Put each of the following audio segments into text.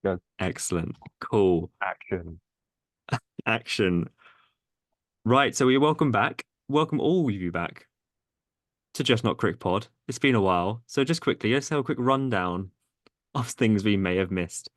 Go. Excellent. Cool. Action. Action. Right, so we welcome back. Welcome all of you back to Just Not Crick Pod. It's been a while. So just quickly, let's have a quick rundown of things we may have missed.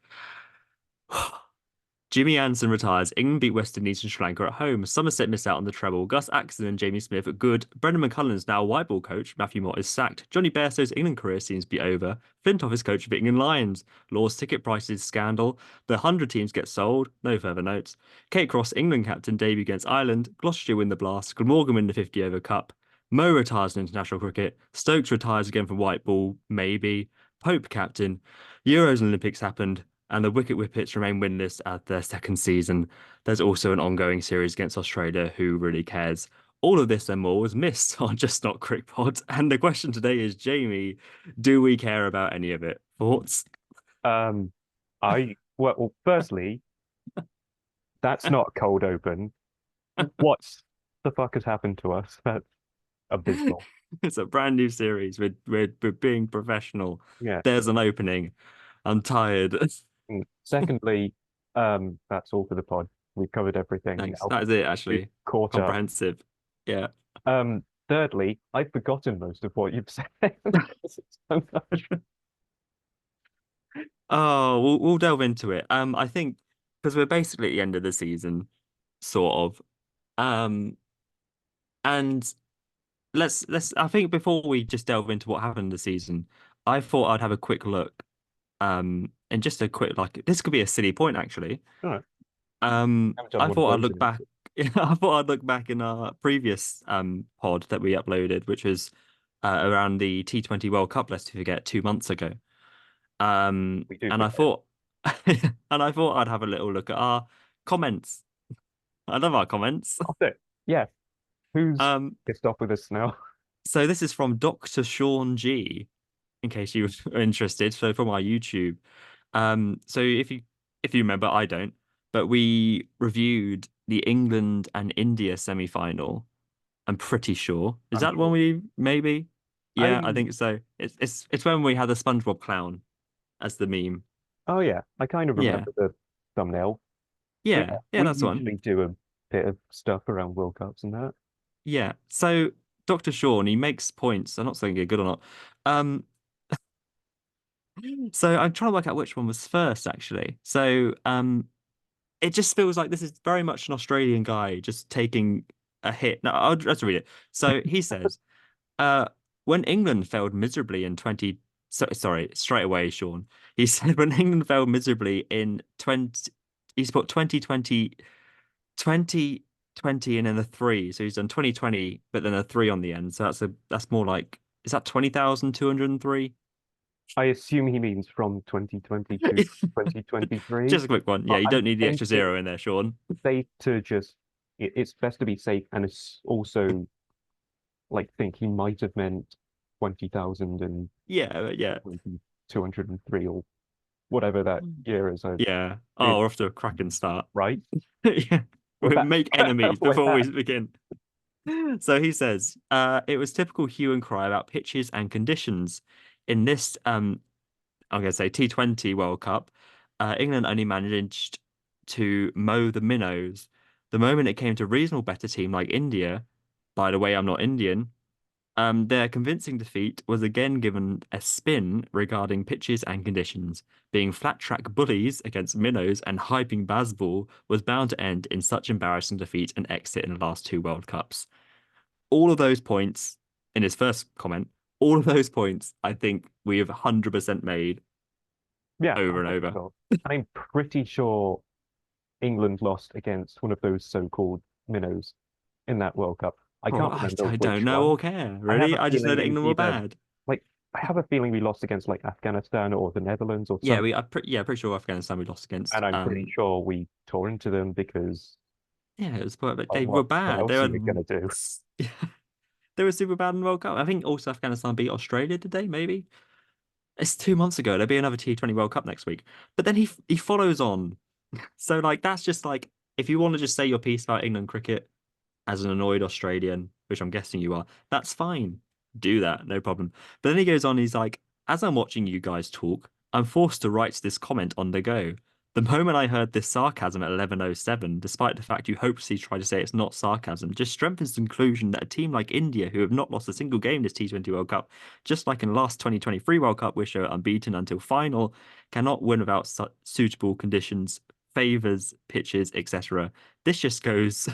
Jimmy Anderson retires. England beat West Indies and Sri Lanka at home. Somerset missed out on the treble. Gus Axon and Jamie Smith are good. Brendan McCullum's now white ball coach. Matthew Mott is sacked. Johnny Bairstow's England career seems to be over. Flintoff is coach of England Lions. Law's ticket prices scandal. The 100 teams get sold. No further notes. Kate Cross, England captain, debut against Ireland. Gloucestershire win the Blast. Glamorgan win the 50 over cup. Mo retires in international cricket. Stokes retires again from white ball, maybe. Pope captain. Euros and Olympics happened and the Wicket Whippets remain winless at their second season. There's also an ongoing series against Australia. Who really cares? All of this and more was missed on Just Not Crick Pod. And the question today is, Jamie, do we care about any of it? Thoughts? Um, firstly, that's not a cold open. What the fuck has happened to us? That's abysmal. It's a brand new series. We're being professional. Yeah. There's an opening. I'm tired. Secondly, that's all for the pod. We've covered everything Thanks. now. That is it, We've actually. caught up. Comprehensive. Yeah. Thirdly, I've forgotten most of what you've said. So much. Oh, we'll delve into it. I think because we're basically at the end of the season, sort of. Um, and let's I think before we just delve into what happened this season, I thought I'd have a quick look. And just a quick like this could be a silly point actually. All right. Haven't done I one of thought I'd those look in back. I thought I'd look back in our previous pod that we uploaded, which was around the T20 World Cup, lest we forget, 2 months ago. we do And I forget. thought, and I thought I'd have a little look at our comments. I love our comments. That's it. Yeah. Who's Um, pissed off with us now? so this is from Dr. Sean G, in case you were interested. So from our YouTube. So if you remember, I don't, but we reviewed the England and India semi-final. I'm pretty sure. Is I'm that when sure. we maybe? Yeah, I I think so. It's when we had the SpongeBob clown as the meme. oh yeah, I kind of Yeah. remember the thumbnail. But yeah, Yeah, we that's the one. usually do a bit of stuff around World Cups and that. Yeah. So Dr. Sean, he makes points. I'm not saying they're good or not. Um, so I'm trying to work out which one was first, actually. So it just feels like this is very much an Australian guy just taking a hit. No, I'll just read it. So he says, uh, when England failed miserably in 20, sorry, straight away, Sean. He said when England failed miserably in 20, he's put 2020, 2020 and then a three. So he's done 2020, but then a three on the end. So that's more like, is that 20,203? I assume he means from 2020 to 2023, Just a quick one. Yeah, but you I don't need the think extra it's zero in there, Sean. safe to just it's best to be safe and it's also like think he might have meant 20,000 and Yeah, yeah. 203 or whatever that year is. I Yeah. Oh, really we're off to a cracking start. right. Yeah. We're We back. make enemies We're before back. we begin. So he says, it was typical hue and cry about pitches and conditions. In this, I'm going to say T20 World Cup, England only managed to mow the minnows. The moment it came to a reasonable better team like India, by the way, I'm not Indian, their convincing defeat was again given a spin regarding pitches and conditions. Being flat track bullies against minnows and hyping Bazball was bound to end in such embarrassing defeat and exit in the last two World Cups. All of those points in his first comment, all of those points, I think we have 100% made Yeah, I over and think over. so. I'm pretty sure England lost against one of those so-called minnows in that World Cup. I Oh, can't remember I don't which know one. or care, I have really. a I just know feeling that it was England were either bad. like I have a feeling we lost against like Afghanistan or the Netherlands or Yeah, some, pretty sure Afghanistan we lost against. and I'm pretty sure we tore into them because Yeah, it was, but like, they were what bad. They else were are we gonna do? they were super bad in the World Cup. I think also Afghanistan beat Australia, did they? Maybe it's 2 months ago. There'll be another T20 World Cup next week. But then he follows on. So like that's just like if you want to just say your piece about England cricket as an annoyed Australian, which I'm guessing you are, that's fine. Do that, no problem. But then he goes on. He's like, as I'm watching you guys talk, I'm forced to write this comment on the go. The moment I heard this sarcasm at 11:07, despite the fact you hopelessly try to say it's not sarcasm, just strengthens the conclusion that a team like India, who have not lost a single game this T20 World Cup, just like in last 2023 World Cup, which are unbeaten until final, cannot win without suitable conditions, favours, pitches, etc. This just goes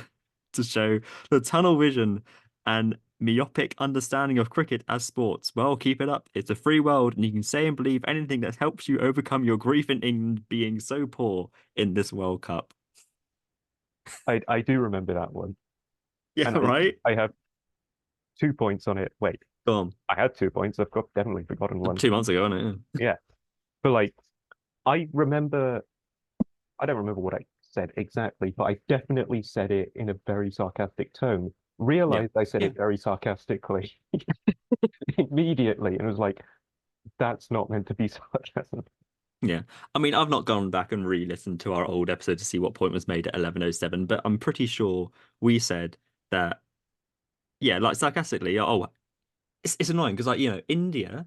to show the tunnel vision and myopic understanding of cricket as sports. Well, keep it up. It's a free world, and you can say and believe anything that helps you overcome your grief in England being so poor in this World Cup. I do remember that one, Yeah, and right? I have 2 points on it. Wait, Go on. I had 2 points. I've got definitely forgotten one. 2 months ago, wasn't it? Yeah, but like I remember, I don't remember what I said exactly, but I definitely said it in a very sarcastic tone. Yeah. Realized I said Yeah. it very sarcastically immediately, and was like, "That's not meant to be sarcasm." Yeah. I mean, I've not gone back and re-listened to our old episode to see what point was made at 11:07, but I'm pretty sure we said that, yeah, like sarcastically, oh, it's annoying because, like, India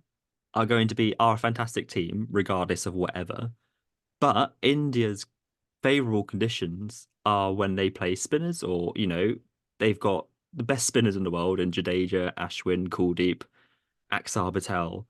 are going to be our fantastic team regardless of whatever. But India's favorable conditions are when they play spinners, or they've got the best spinners in the world in Jadeja, Ashwin, Kuldeep, Axar Patel.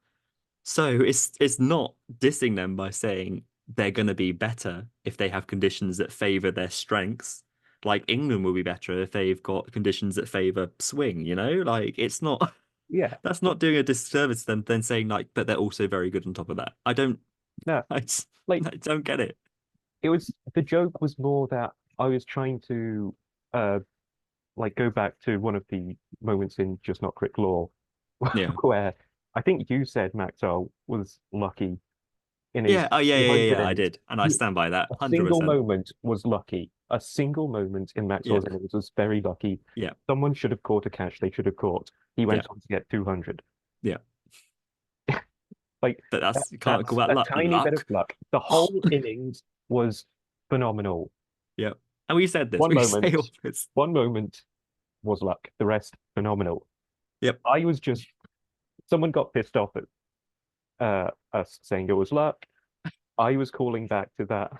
So it's not dissing them by saying they're going to be better if they have conditions that favor their strengths. Like England will be better if they've got conditions that favor swing, Like it's not Yeah, that's not doing a disservice to them then saying like, but they're also very good on top of that. I don't no, I, just, like I don't get it. it was the joke was more that I was trying to uh like go back to one of the moments in Just Not Crick Law Yeah. where I think you said Maxwell was lucky in his Yeah. Oh, yeah, yeah, yeah, 200 yeah. I innings. did, and I stand by that, A single 100%. moment was lucky. A single moment in Yeah. Maxwell's innings was very lucky. Yeah. Someone should have caught a catch they should have caught. He Yeah. went on to get 200. Yeah. Like But you can't call that's that a luck. tiny bit of Luck. luck. The whole innings was phenomenal. Yeah. And we said this. One We say all moment, this. one moment was luck. The rest phenomenal. Yep. I was just someone got pissed off at us saying it was luck. I was calling back to that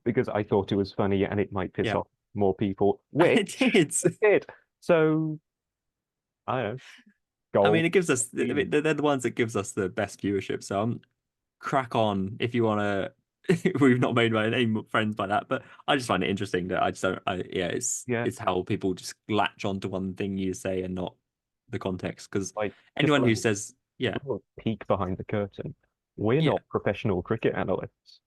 because I thought it was funny and it might piss Yeah. off more people, It which did. it did. So I don't know, I mean, goal. it gives us, I mean, Team. they're the ones that gives us the best viewership. So crack on if you want to. We've not made any friends by that, but I just find it interesting that I just don't. Yeah, Yeah, it's how people just latch onto one thing you say and not the context. Because like just a anyone who little, says, yeah, little peek behind the curtain. We're yeah, not professional cricket analysts.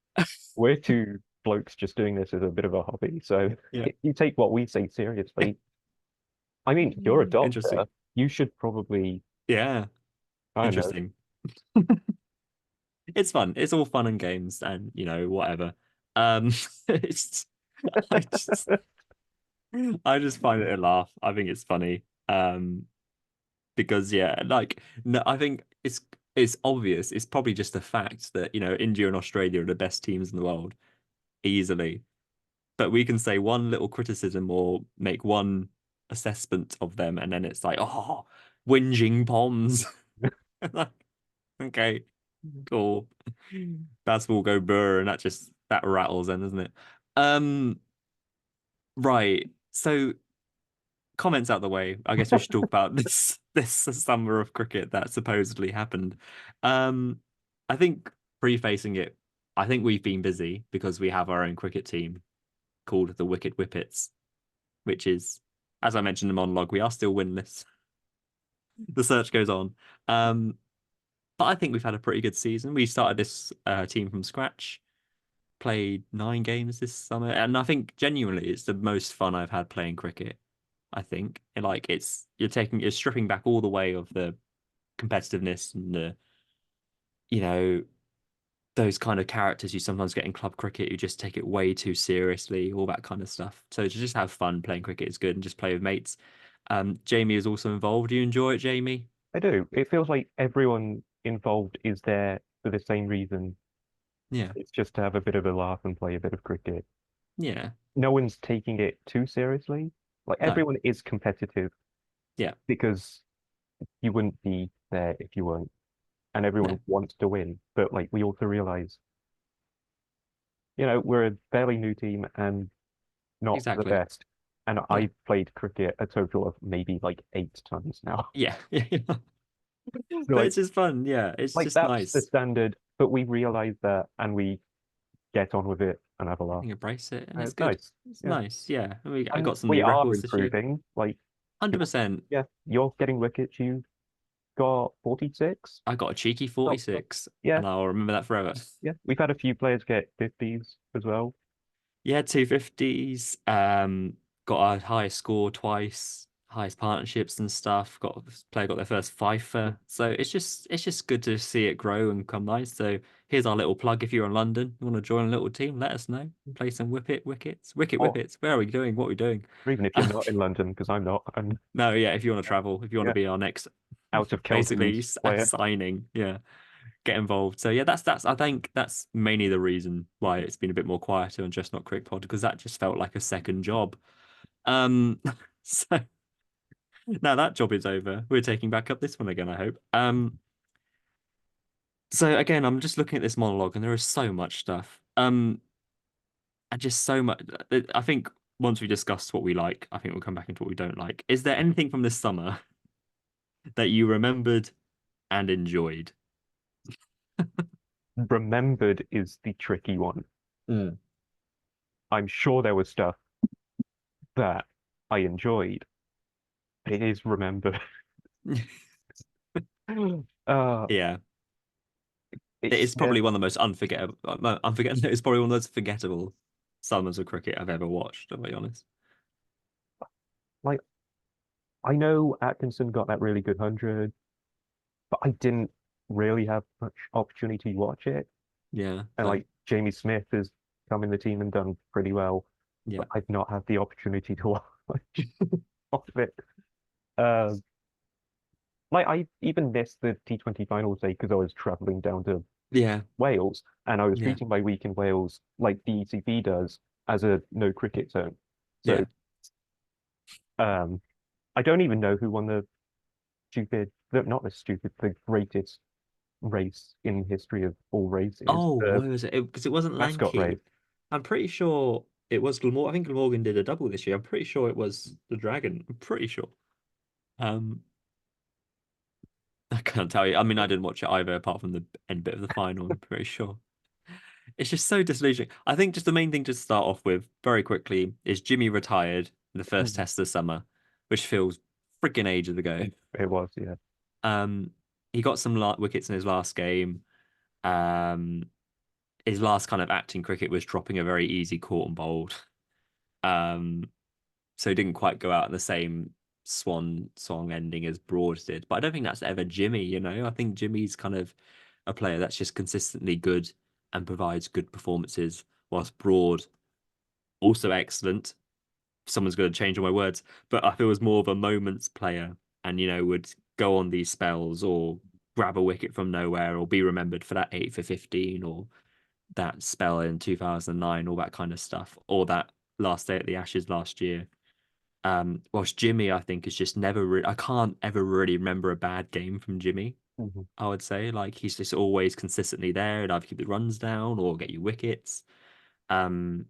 We're two blokes just doing this as a bit of a hobby. So yeah, if you take what we say seriously, I mean, you're a doctor. interesting, You should probably, yeah, I don't know, interesting. It's fun. It's all fun and games, and whatever. Um, it's I just I just find it a laugh. I think it's funny. Because yeah, like no, I think it's obvious. It's probably just a fact that India and Australia are the best teams in the world easily. But we can say one little criticism or make one assessment of them, and then it's like, oh, whinging Poms. Like, okay, cool. That's will go burr, and that rattles then, doesn't it? Um, right. So comments out the way. I guess we should talk about this summer of cricket that supposedly happened. Um, I think prefacing it, I think we've been busy because we have our own cricket team called the Wicked Whippets, which is, as I mentioned in the monologue, we are still winless. The search goes on. But I think we've had a pretty good season. We started this team from scratch, played 9 games this summer, and I think genuinely it's the most fun I've had playing cricket. I think and like you're stripping back all the way of the competitiveness and the you know those kind of characters you sometimes get in club cricket who just take it way too seriously, all that kind of stuff. So to just have fun playing cricket is good and just play with mates. Jamie is also involved. Do you enjoy it, Jamie? I do. It feels like everyone involved is there for the same reason. Yeah, It's just to have a bit of a laugh and play a bit of cricket. yeah, No one's taking it too seriously. Like no, everyone is competitive yeah, because you wouldn't be there if you weren't. and No, everyone wants to win. But like we also realize, you know, we're a fairly new team and not the exactly. best. And Yeah. I've played cricket a total of maybe like 8 times now. Yeah. Yeah. So But it's just fun. Yeah. It's like just that's the nice. standard, but we realize that and we get on with it and have a laugh. You embrace it and And it's it's good. nice. It's Yeah. nice. Yeah. I And got some we new are records this year. improving. Like you're, 100%. yeah, you're getting wickets. You got 46. I got a cheeky Top, top. 46 Yeah, and I'll remember that forever. yeah. We've had a few players get 50s as well. Yeah, 250s. Got our highest score twice, highest partnerships and stuff. Player got their first fifer. So it's just good to see it grow and come nice. So here's our little plug. If you're in London, you want to join a little team, let us know. Play some wicket Or, whippets. Where are we doing? What are we doing? or even if you're not in London, because I'm not. And No, yeah, if you want to yeah, travel, if you want to yeah, be our next out of basically counties player. signing, yeah, get involved. So yeah, that's I think that's mainly the reason why it's been a bit more quieter on Just Not Crick Pod because that just felt like a second job. Um, so now that job is over, we're taking back up this one again, I hope. So again, I'm just looking at this monologue and there is so much stuff. And just so much. I think once we discuss what we like, I think we'll come back into what we don't like. Is there anything from this summer that you remembered and enjoyed? Remembered is the tricky one. Mm. I'm sure there was stuff that I enjoyed. It is remembered. Uh, Yeah, it it's is yeah, probably one of the most unforgettable. Unforgettable. It's probably one of the most forgettable summers of cricket I've ever watched. To be honest. like I know Atkinson got that really good 100, but I didn't really have much opportunity to watch it. Yeah, And same. like Jamie Smith has come in the team and done pretty well, Yeah. but I've not had the opportunity to watch of it. Uh, like I even missed the T20 finals day because I was traveling down to Yeah. Wales and I was Yeah. treating my week in Wales like the ECB does as a no cricket zone. So Yeah. um, I don't even know who won the not the stupid, the greatest race in history of all races, Oh, the where was it? Because it wasn't mascot race. Lanky. I'm pretty sure it was Glamorgan. I think Glamorgan did a double this year. I'm pretty sure it was the Dragon. I'm pretty sure. Um, I can't tell you. I mean, I didn't watch it either, apart from the end bit of the final. I'm pretty sure. It's just so disillusioning. I think just the main thing to start off with very quickly is Jimmy retired in the first Mm, test of the summer, which feels freaking ages ago. it was, yeah. Um, he got some wickets in his last game. Um, his last kind of acting cricket was dropping a very easy caught and bowled. Um, so he didn't quite go out in the same swan song ending as Broad did. But I don't think that's ever Jimmy, you know. I think Jimmy's kind of a player that's just consistently good and provides good performances, whilst Broad also excellent. Someone's going to change all my words, but I feel was more of a moments player and, would go on these spells or grab a wicket from nowhere or be remembered for that 8 for 15 or that spell in 2009, all that kind of stuff, or that last day at the Ashes last year. Whilst Jimmy, I think, is just I can't ever really remember a bad game from Jimmy. Mhm. I would say like he's just always consistently there and either keep the runs down or get you wickets. Um,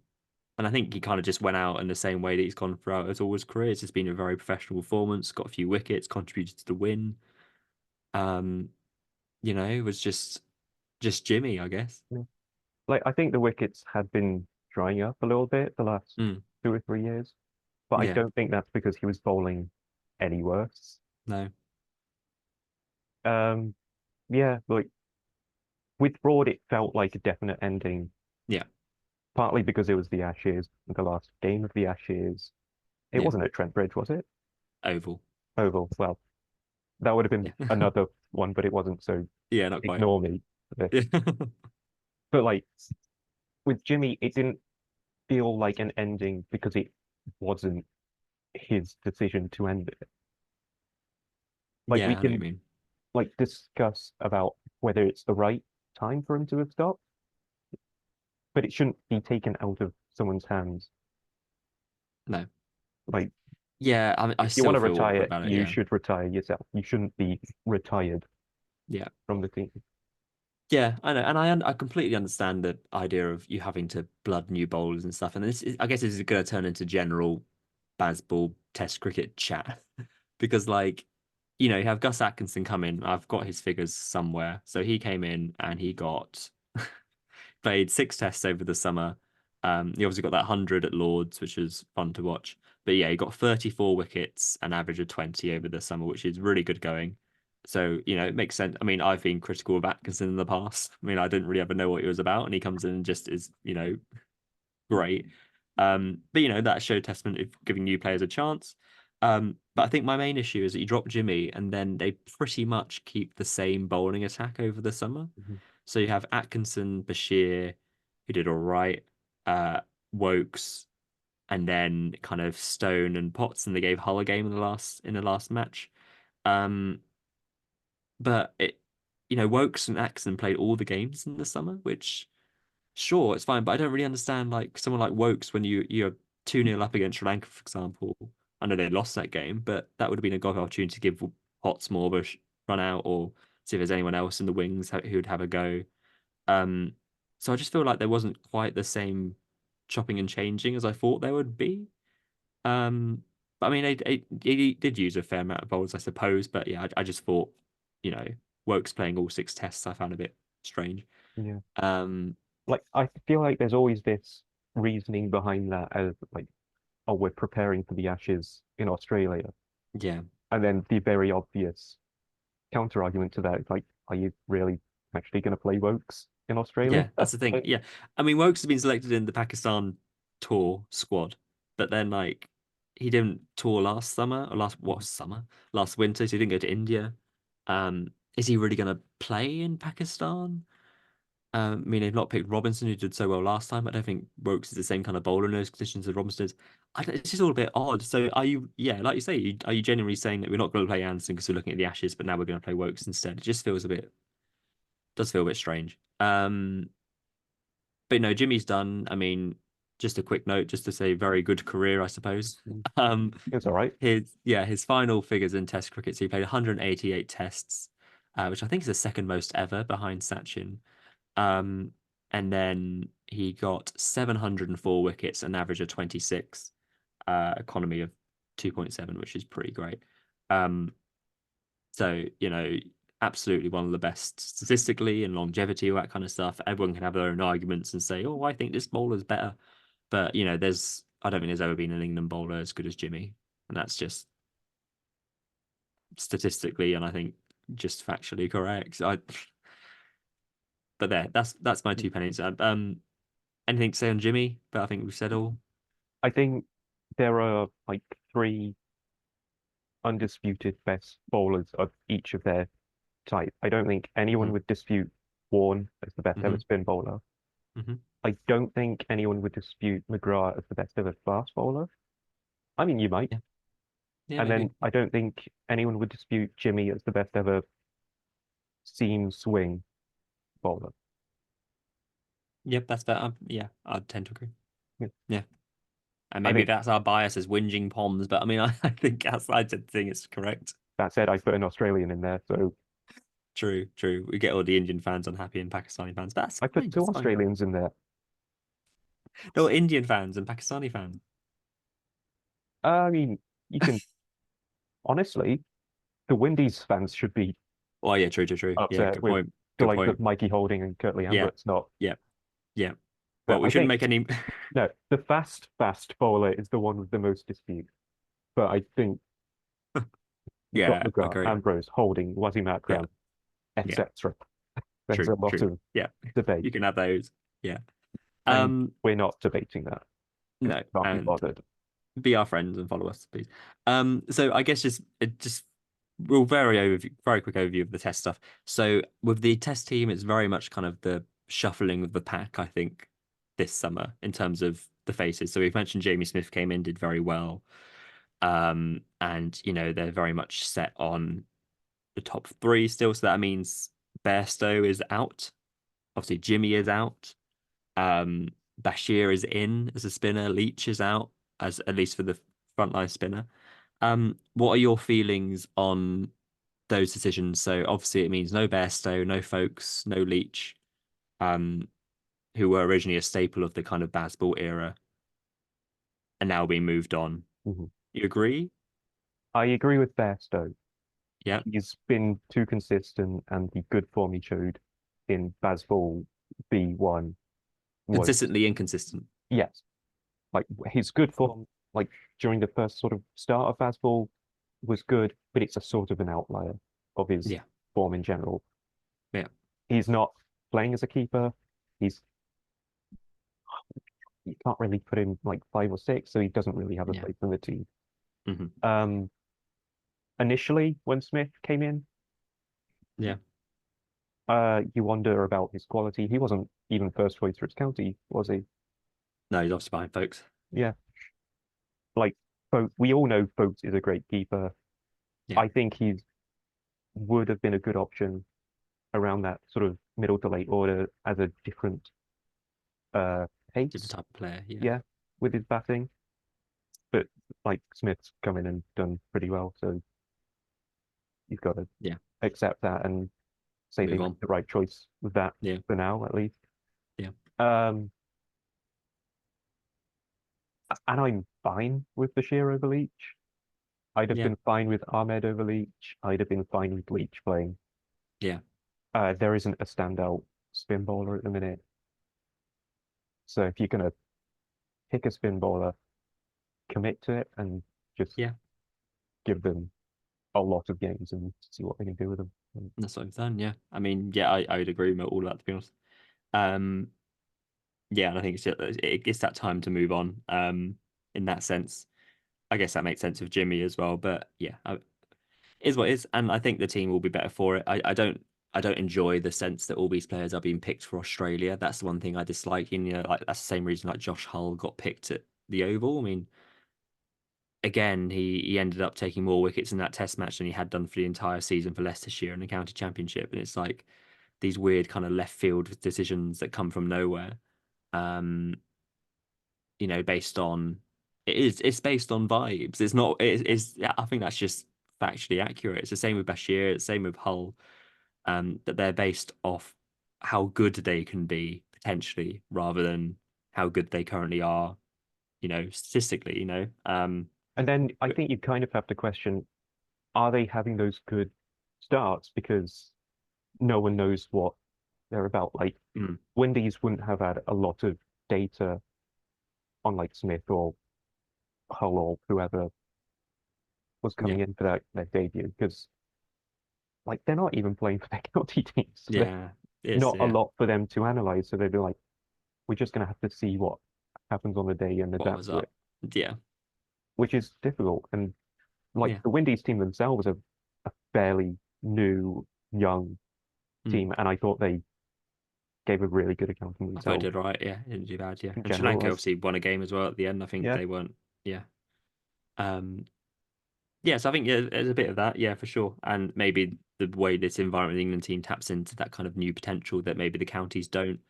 and I think he kind of just went out in the same way that he's gone throughout his all his career. It's just been a very professional performance, got a few wickets, contributed to the win. Um, it was just Jimmy, I guess. Yeah. Like I think the wickets had been drying up a little bit the last Mm, 2 or 3 years, but I yeah, don't think that's because he was bowling any worse. no, Um, yeah, like with Broad, it felt like a definite ending, yeah, partly because it was the Ashes, the last game of the Ashes. It yeah. wasn't at Trent Bridge, was it? Oval. Oval. Well, that would have been Yeah, another one, but it wasn't, so yeah, not quite. ignore me for this. Yeah. But like with Jimmy, it didn't feel like an ending because it wasn't his decision to end it. Like we Yeah, I know what you can mean. like discuss about whether it's the right time for him to have stopped, but it shouldn't be taken out of someone's hands. No. Like Yeah, I mean, I if you want still to feel awkward retire, about it. you Yeah. should retire yourself. You shouldn't be retired. Yeah. from the team. Yeah, I know, and I completely understand the idea of you having to blood new bowlers and stuff. And I guess this is going to turn into general baseball Test cricket chat because, like, you have Gus Atkinson come in. I've got his figures somewhere. So he came in and he got played 6 tests over the summer. He obviously got that 100 at Lords, which was fun to watch. But yeah, he got 34 wickets, an average of 20 over the summer, which is really good going. So, it makes sense. I mean, I've been critical of Atkinson in the past. I mean, I didn't really ever know what he was about, and he comes in and just is, great. But that showed testament of giving new players a chance. But I think my main issue is that you drop Jimmy and then they pretty much keep the same bowling attack over the summer. Mhm. So you have Atkinson, Bashir, who did all right, uh, Wokes, and then kind of Stone and Potts, and they gave Hull a game in the last match. Um, but Wokes and Atkinson played all the games in the summer, which sure, it's fine, but I don't really understand like someone like Wokes when you're 2-0 up against Sri Lanka, for example. I know they lost that game, but that would have been a good opportunity to give Potts more of a run out or see if there's anyone else in the wings who would have a go. Um, so I just feel like there wasn't quite the same chopping and changing as I thought there would be. But I mean, they did use a fair amount of bowls, I suppose. But yeah, I just thought, you know, Wokes playing all 6 tests, I found a bit strange. Yeah. Um, Like I feel like there's always this reasoning behind that as like, oh, we're preparing for the Ashes in Australia. yeah, And then the very obvious counter argument to that is like, are you really actually going to play Wokes in Australia? yeah, that's the thing. Like, Yeah, I mean, Wokes has been selected in the Pakistan tour squad, but then like he didn't tour last summer or last winter, so he didn't go to India. Is he really going to play in Pakistan? I mean, they've not picked Robinson, who did so well last time. I don't think Wokes is the same kind of bowler in those conditions as Robinson is. It's just all a bit odd. So, yeah, like you say, are you genuinely saying that we're not going to play Anderson because we're looking at the Ashes, but now we're going to play Wokes instead? It just does feel a bit strange. But no, Jimmy's done. I mean, just a quick note, just to say, very good career, I suppose. Um, it's all right. his final figures in Test cricket. So he played 188 tests, which I think is the second most ever behind Sachin. Um, and then he got 704 wickets, an average of 26, economy of 2.7, which is pretty great. Um, so, absolutely one of the best statistically and longevity, all that kind of stuff. Everyone can have their own arguments and say, oh, I think this bowler's better. But, I don't think there's ever been an England bowler as good as Jimmy. And that's just statistically and I think just factually correct. But that's my 2 pennies. Anything to say on Jimmy? But I think we've said all. I think there are like three undisputed best bowlers of each of their type. I don't think anyone Hmm. would dispute Warne as the best ever Hmm. spin bowler. Hmm. I don't think anyone would dispute McGrath as the best ever fast bowler. I mean, you might. Yeah, yeah, And then maybe. I don't think anyone would dispute Jimmy as the best ever seam swing bowler. Yep, that's better. Yeah, I tend to agree. Yeah. Yeah, and I maybe think that's our bias as whinging Poms, but I mean, I think I did think it's correct. that said, I put an Australian in there, so True, true. We get all the Indian fans unhappy and Pakistani fans, but that's I put fine. two It's fine. Australians in there. No, Indian fans and Pakistani fans. I mean, you can honestly, the Windies fans should be Oh yeah, true, true, true. Yeah, upset good with point. the Good likes of point. Mikey Holding and Curtly Amber. Yeah, It's not. yeah, yeah. But Well, we I shouldn't think make any. no, the fast bowler is the one with the most dispute. But I think you've got Yeah, McGrath, agree. Ambrose, Holding, Wazim Yeah, Akram, yeah. etc. There's True, a lot true. of Yeah, debate, you can have those. Yeah. and Um, we're not debating that because no, we can't be and bothered. be our friends and follow us, please. So I guess just we'll very quick overview of the test stuff. So with the test team, it's very much kind of the shuffling of the pack, I think, this summer in terms of the faces. So we've mentioned Jamie Smith came in, did very well. And they're very much set on the top three still. So that means Bairstow is out. Obviously, Jimmy is out. Um, Bashir is in as a spinner. Leach is out as at least for the frontline spinner. What are your feelings on those decisions. So obviously it means no Bairstow, no Folks, no Leach, um, who were originally a staple of the kind of Bazball era, and now being moved on. Mhm. You agree? I agree with Bairstow. Yeah. He's been too consistent, and the good form he showed in Bazball B1 was, Consistently inconsistent. yes, like his good form, like during the first sort of start of Bazball was good, but it's a sort of an outlier of his Yeah. form in general. Yeah. He's not playing as a keeper. He's You can't really put him like 5 or 6, so he doesn't really have a Yeah. place in the team. Hmm. Um, Initially, when Smith came in, Yeah. you wonder about his quality. He wasn't even first choice for his county, was he? No, he's obviously behind Folks. Yeah, like we all know Folks is a great keeper. Yeah. I think he would have been a good option around that sort of middle to late order as a different uh Different pace. type of player. Yeah. Yeah, with his batting. But like Smith's come in and done pretty well, so you've got to Yeah. accept that and say they Move made on. the right choice with that Yeah. for now, at least. Yeah. Um, and I'm fine with Bashir over Leach. I'd have Yeah. been fine with Ahmed over Leach. I'd have been fine with Leach playing. Yeah. There isn't a standout spin bowler at the minute. So if you're gonna pick a spin bowler, commit to it and just Yeah. give them a lot of games and see what they can do with them. That's what I've done. Yeah. I mean, yeah, I would agree with all that, to be honest. Um, yeah, and I think it's that time to move on. In that sense, I guess that makes sense with Jimmy as well. But yeah, is what it is, and I think the team will be better for it. I don't enjoy the sense that all these players are being picked for Australia. That's the one thing I dislike. And like that's the same reason like Josh Hull got picked at the Oval. I mean, again, he ended up taking more wickets in that Test match than he had done for the entire season for Leicestershire in the County Championship, and it's like these weird kind of left field decisions that come from nowhere. Um, based on it's based on vibes. It's not. It's. Yeah, I think that's just factually accurate. It's the same with Bashir. It's the same with Hull. That they're based off how good they can be potentially, rather than how good they currently are. Statistically. And then I But, think you kind of have to question, are they having those good starts? Because no one knows what they're about. Like mm, Wendy's wouldn't have had a lot of data on like Smith or Hull or whoever was yeah, coming in for their debut because like they're not even playing for their county teams. So there's yeah, it's not a yeah. lot for them to analyze. So they'd be like, we're just gonna have to see what happens on the day and What adapt was to it, up? Yeah, which is difficult. And like yeah, the Windies team themselves are a fairly new, young mm. team, and I thought they gave a really good account of I thought I themselves did right. Yeah, didn't do bad. Yeah, in and Sri general. Lanka As obviously won a game as well at the end. I think yeah, they weren't. Yeah. Um, yeah, so I think yeah, there's a bit of that, yeah, for sure. And maybe the way this environment England team taps into that kind of new potential that maybe the counties don't,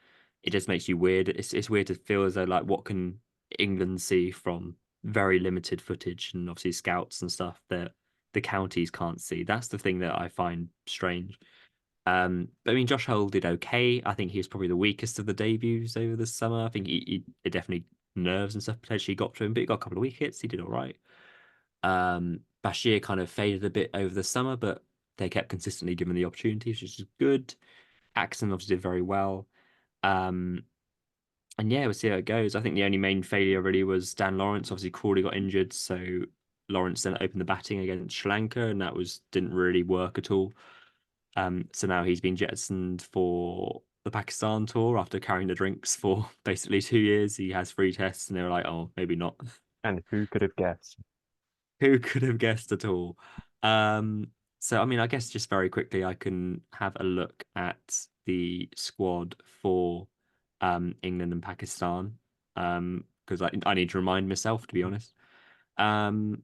it just makes you weird. It's weird to feel as though like what can England see from very limited footage and obviously scouts and stuff that the counties can't see. That's the thing that I find strange. But I mean, Josh Hull did okay. I think he was probably the weakest of the debuts over the summer. I think it definitely nerves and stuff potentially got to him, but he got a couple of wickets. He did all right. Bashir kind of faded a bit over the summer, but they kept consistently given the opportunities, which is good. Axon obviously did very well. Um, and yeah, we'll see how it goes. I think the only main failure really was Dan Lawrence. Obviously, Crawley got injured, so Lawrence then opened the batting against Sri Lanka, and that didn't really work at all. So now he's been jettisoned for the Pakistan tour after carrying the drinks for basically 2 years. He has 3 tests, and they were like, oh, maybe not. and who could have guessed? Who could have guessed at all? So I mean, I guess just very quickly, I can have a look at the squad for England and Pakistan. Because I need to remind myself, to be honest. Um,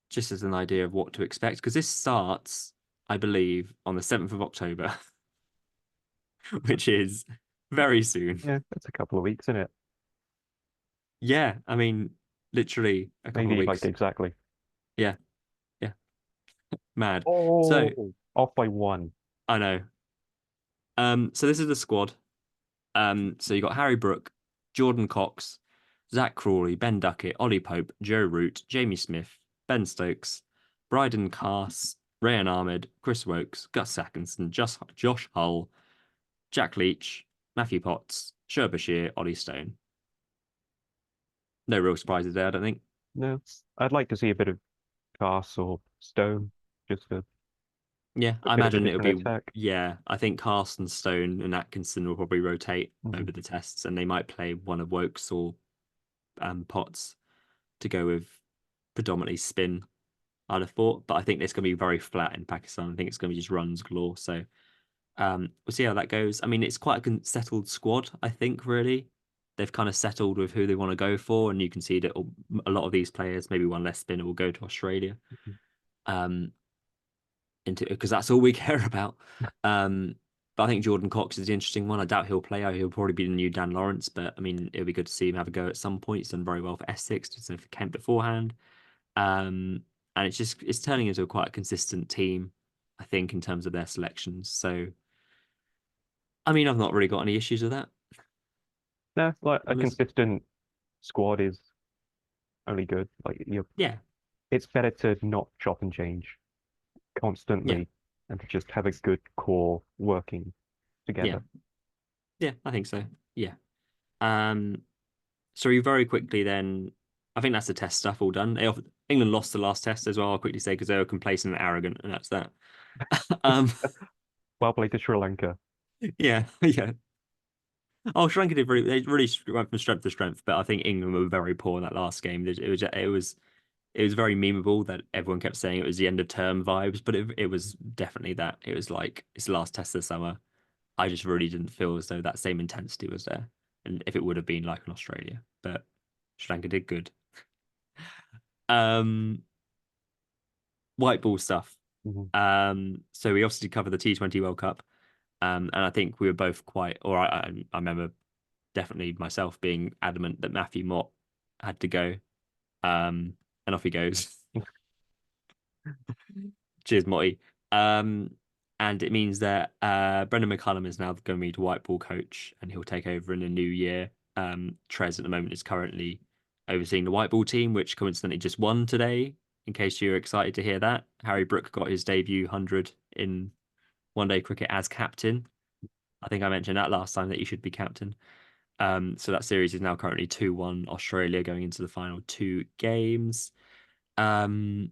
just as an idea of what to expect, because this starts, I believe, on the 7th of October, which is very soon. Yeah, it's a couple of weeks in it, Yeah, I mean, literally a couple of maybe like weeks. exactly. Yeah, yeah. Mad. So Oh, off by one. I know. So this is the squad. So you got Harry Brook, Jordan Cox, Zach Crawley, Ben Duckett, Ollie Pope, Joe Root, Jamie Smith, Ben Stokes, Bryden Cass, Rayan Ahmed, Chris Wokes, Gus Atkinson, Josh Hull, Jack Leach, Matthew Potts, Sher Bashir, Ollie Stone. No real surprises there, I don't think. No, I'd like to see a bit of Cast or Stone, just for Yeah, a I bit of a imagine it'll different be, attack. yeah, I think Carson, Stone, and Atkinson will probably rotate Mhm. over the tests, and they might play one of Wokes or Potts to go with predominantly spin, I'd have thought. But I think it's going to be very flat in Pakistan. I think it's going to be just runs galore. So we'll see how that goes. I mean, it's quite a settled squad, I think, really. They've kind of settled with who they want to go for, and you can see that a lot of these players, maybe one less spinner, will go to Australia. Um, into because that's all we care about. Um, but I think Jordan Cox is the interesting one. I doubt he'll play. He'll probably be the new Dan Lawrence, but I mean, it'll be good to see him have a go at some point. He's done very well for Essex, did so for Kent beforehand. And it's turning into a quite a consistent team, I think, in terms of their selections. So, I mean, I've not really got any issues with that. No, like a Honest. consistent squad is only good. Like you, Yeah, it's better to not chop and change yeah, constantly and to just have a good core working yeah, together. yeah. I think so. Yeah. Um, so we very quickly then, I think that's the test stuff all done. England lost the last test as well. I'll quickly say because they were complacent and arrogant, and that's that. Um, Well played to Sri Lanka. yeah, yeah. Oh, Sri Lanka did they really went from strength to strength, but I think England were very poor in that last game. It was very memeable that everyone kept saying it was the end of term vibes, but it was definitely that. It was like it's the last test of the summer. I just really didn't feel as though that same intensity was there, and if it would have been like in Australia, but Sri Lanka did good. Um, White ball stuff. Mhm. So we obviously covered the T20 World Cup. And I think we were both quite, or I remember definitely myself being adamant that Matthew Mott had to go. And off he goes. Cheers, Motty. Um, and it means that Brendan McCullum is now going to be the white ball coach, and he'll take over in the new year. Trez at the moment is currently overseeing the white ball team, which coincidentally just won today. In case you're excited to hear that, Harry Brook got his debut 100 in one day cricket as captain. I think I mentioned that last time that you should be captain. So that series is now currently 2-1 Australia going into the final two games. Um,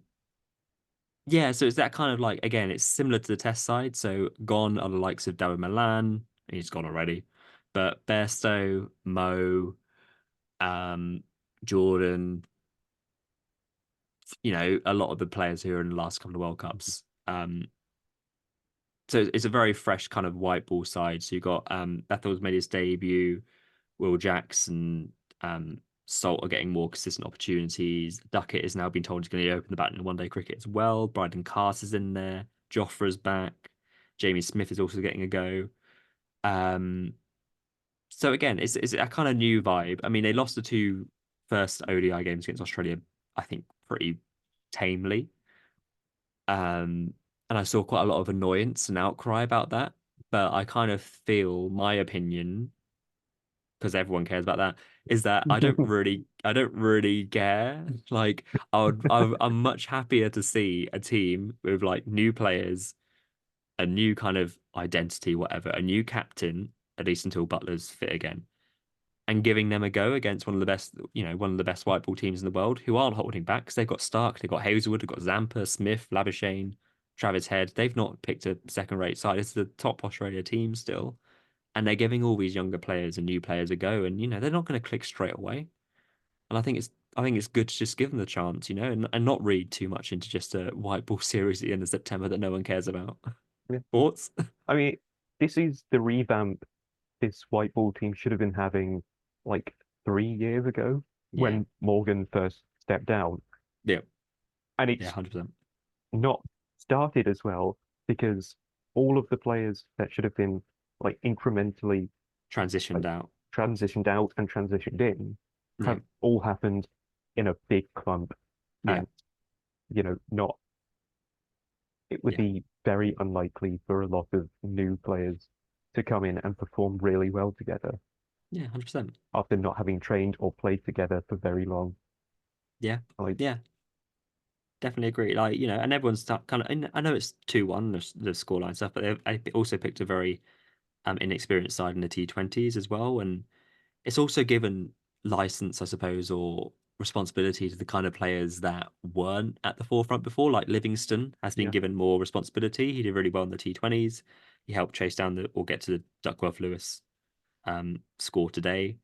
yeah, so it's that kind of like again, it's similar to the test side. So gone are the likes of David Milan, he's gone already, but Bairstow, Mo, um, Jordan, a lot of the players who are in the last couple of World Cups. So it's a very fresh kind of white ball side. So you got Bethel's made his debut, Will Jackson, Salt are getting more consistent opportunities. Duckett has now been told he's going to open the bat in one day cricket as well. Bryden Cass is in there. Joffre's back. Jamie Smith is also getting a go. Um, so again, it's a kind of new vibe. I mean, they lost the two first ODI games against Australia, I think, pretty tamely. And I saw quite a lot of annoyance and outcry about that. But I kind of feel my opinion, because everyone cares about that, is that I don't really care. Like I'm much happier to see a team with like new players, a new kind of identity, whatever, a new captain, at least until Butler's fit again, and giving them a go against one of the best white ball teams in the world who aren't holding back because they've got Stark, they've got Hazelwood, they've got Zampa, Smith, Labuschagne, Travis Head. They've not picked a second-rate side. It's the top Australia team still, and they're giving all these younger players and new players a go, and they're not going to click straight away. And I think it's good to just give them the chance, and not read too much into just a white ball series at the end of September that no one cares about. Yeah. Thoughts? I mean, this is the revamp this white ball team should have been having like 3 years ago Yeah, when Morgan first stepped down. yeah, And yeah, it's 100%. not started as well because all of the players that should have been like incrementally Transitioned like out. transitioned out and transitioned in Yeah, have all happened in a big clump yeah, and not it would Yeah, be very unlikely for a lot of new players to come in and perform really well together yeah, 100%. after not having trained or played together for very long. Yeah, Like, yeah, definitely agree. Like, and everyone's kind of, and I know it's 2-1, the scoreline stuff, but I also picked a very inexperienced side in the T20s as well. And it's also given license, I suppose, or responsibility to the kind of players that weren't at the forefront before. Like Livingston has been yeah, given more responsibility. He did really well in the T20s. He helped chase down or get to the Duckworth Lewis score today.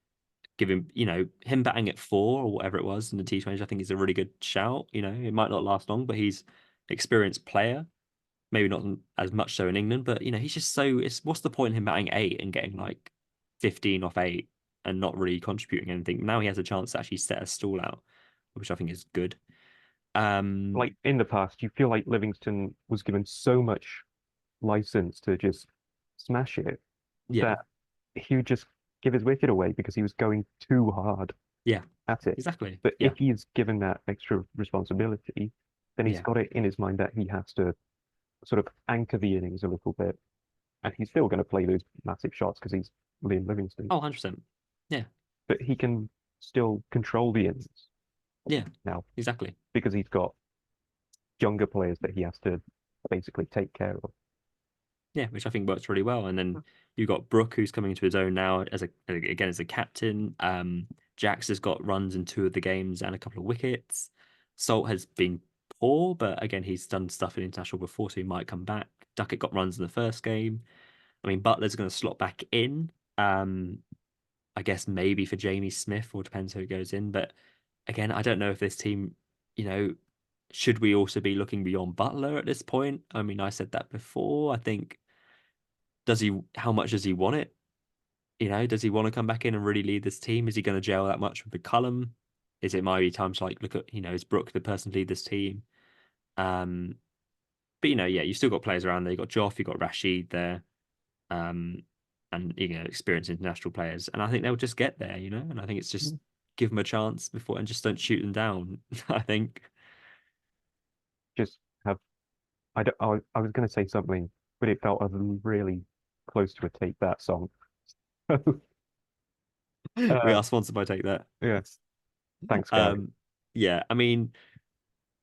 Give him, him batting at 4 or whatever it was in the T20s, I think is a really good shout. It might not last long, but he's experienced player. Maybe not as much so in England, but he's just so it's what's the point in him batting 8 and getting like 15 off 8 and not really contributing anything. Now he has a chance to actually set a stall out, which I think is good. Um, like in the past, you feel like Livingston was given so much license to just smash it yeah, that he would just give his wicket away because he was going too hard yeah, at it. exactly. But Yeah, if he's given that extra responsibility, then he's yeah. got it in his mind that he has to sort of anchor the innings a little bit. And he's still going to play those massive shots because he's Liam Livingston. Oh, 100%. Yeah, But he can still control the innings yeah, now exactly. because he's got younger players that he has to basically take care of. Yeah, which I think works really well. And then you've got Brook, who's coming into his own now as a captain. Jax has got runs in 2 of the games and a couple of wickets. Salt has been poor, but again, he's done stuff in international before, so he might come back. Duckett got runs in the first game. I mean, Butler's going to slot back in. Um, I guess maybe for Jamie Smith, or depends who goes in. But again, I don't know if this team, you know, should we also be looking beyond Butler at this point? I mean, I said that before. I think how much does he want it? Does he want to come back in and really lead this team? Is he going to gel that much with McCullum? Is it maybe time to like look at, is Brook the person to lead this team? Um, but yeah, you still got players around there. You got Joff, you got Rashid there, um, and experienced international players. And I think they'll just get there, and I think it's just give them a chance before and just don't shoot them down. I think. Just have I was going to say something, but it felt really close to a take that song. We uh, are sponsored by Take That. yes, thanks, guys. Um, yeah, I mean,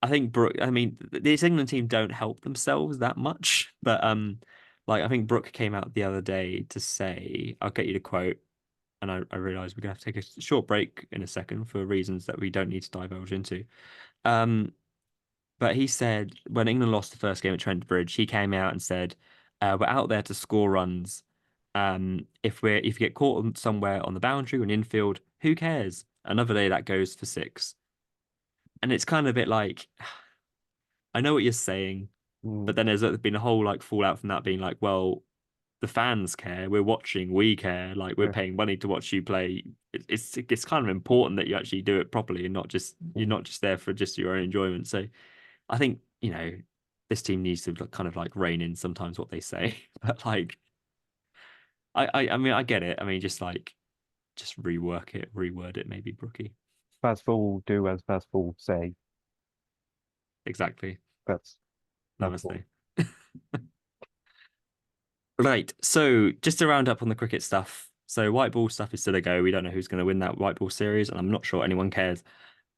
I think Brook. I mean, this England team don't help themselves that much, but like I think Brooke came out the other day to say, "I'll get you to quote," and I realize we're gonna have to take a short break in a second for reasons that we don't need to divulge into. Um, but he said when England lost the first game at Trent Bridge, he came out and said, "We're out there to score runs. If you get caught somewhere on the boundary or an infield, who cares? Another day that goes for 6." And it's kind of a bit like I know what you're saying, but Mm, then there's been a whole like fallout from that being like, well, the fans care, we're watching, we care, like we're yeah, paying money to watch you play. It's kind of important that you actually do it properly and not just you're mm, not just there for just your own enjoyment. So I think this team needs to kind of like rein in sometimes what they say, but like I mean I get it. I mean just rework it, reword it, maybe Brookie. Fazful do as Fazful say. Exactly. That's Fazful. Namaste. Right. So just to round up on the cricket stuff. So white ball stuff is still a go. We don't know who's going to win that white ball series, and I'm not sure anyone cares.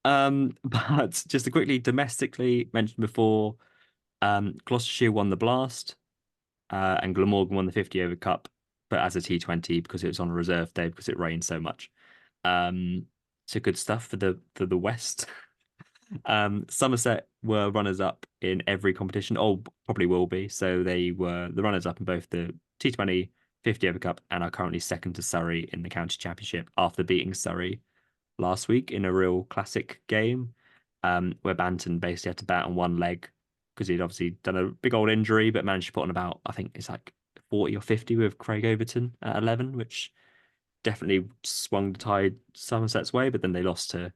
But just to quickly domestically mentioned before, Gloucestershire won the Blast, and Glamorgan won the 50 over cup, but as a T20 because it was on a reserve day because it rained so much. Um, so good stuff for the West. Somerset were runners up in every competition. Oh, probably will be. So they were the runners up in both the T20, 50 over cup, and are currently second to Surrey in the county championship after beating Surrey last week in a real classic game, where Banton basically had to bat on one leg because he'd obviously done a big old injury, but managed to put on about, I think it's like 40 or 50 with Craig Overton at 11, which definitely swung the tide Somerset's way, but then they lost to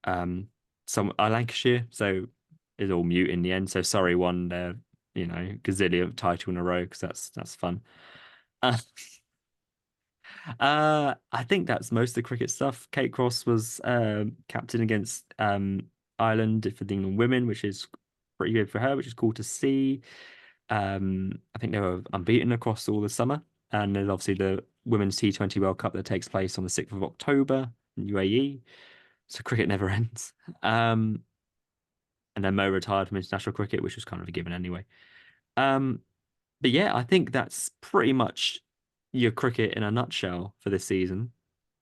um Lancashire, so it's all mute in the end. So Surrey won their, gazillion title in a row because that's fun. Uh, I think that's most of the cricket stuff. Kate Cross was captain against Ireland for the England women, which is pretty good for her, which is cool to see. I think they were unbeaten across all the summer. And there's obviously the Women's T20 World Cup that takes place on the 6th of October in UAE. So cricket never ends. And then Mo retired from international cricket, which was kind of a given anyway. Um, but yeah, I think that's pretty much your cricket in a nutshell for this season.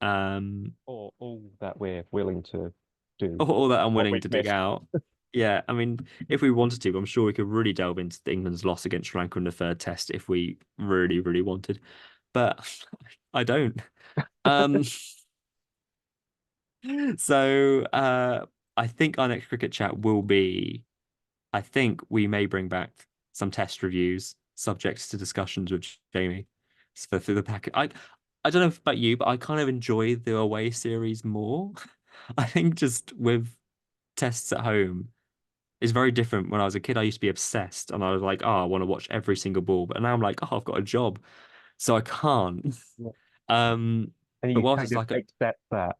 Um, Or all that we're willing to do, all that I'm what willing we've to dig missed. out. Yeah, I mean, if we wanted to, I'm sure we could really delve into England's loss against Sri Lanka in the third test if we really, really wanted. But I don't. Um, so I think our next cricket chat will be, I think we may bring back some test reviews, subjects to discussions with Jamie for the packet. I don't know about you, but I kind of enjoy the away series more. I think just with tests at home, it's very different. When I was a kid, I used to be obsessed and I was like, oh, I want to watch every single ball. But now I'm like, oh, I've got a job, so I can't. Yeah. Um, And but you whilst kind it's of like a accept that,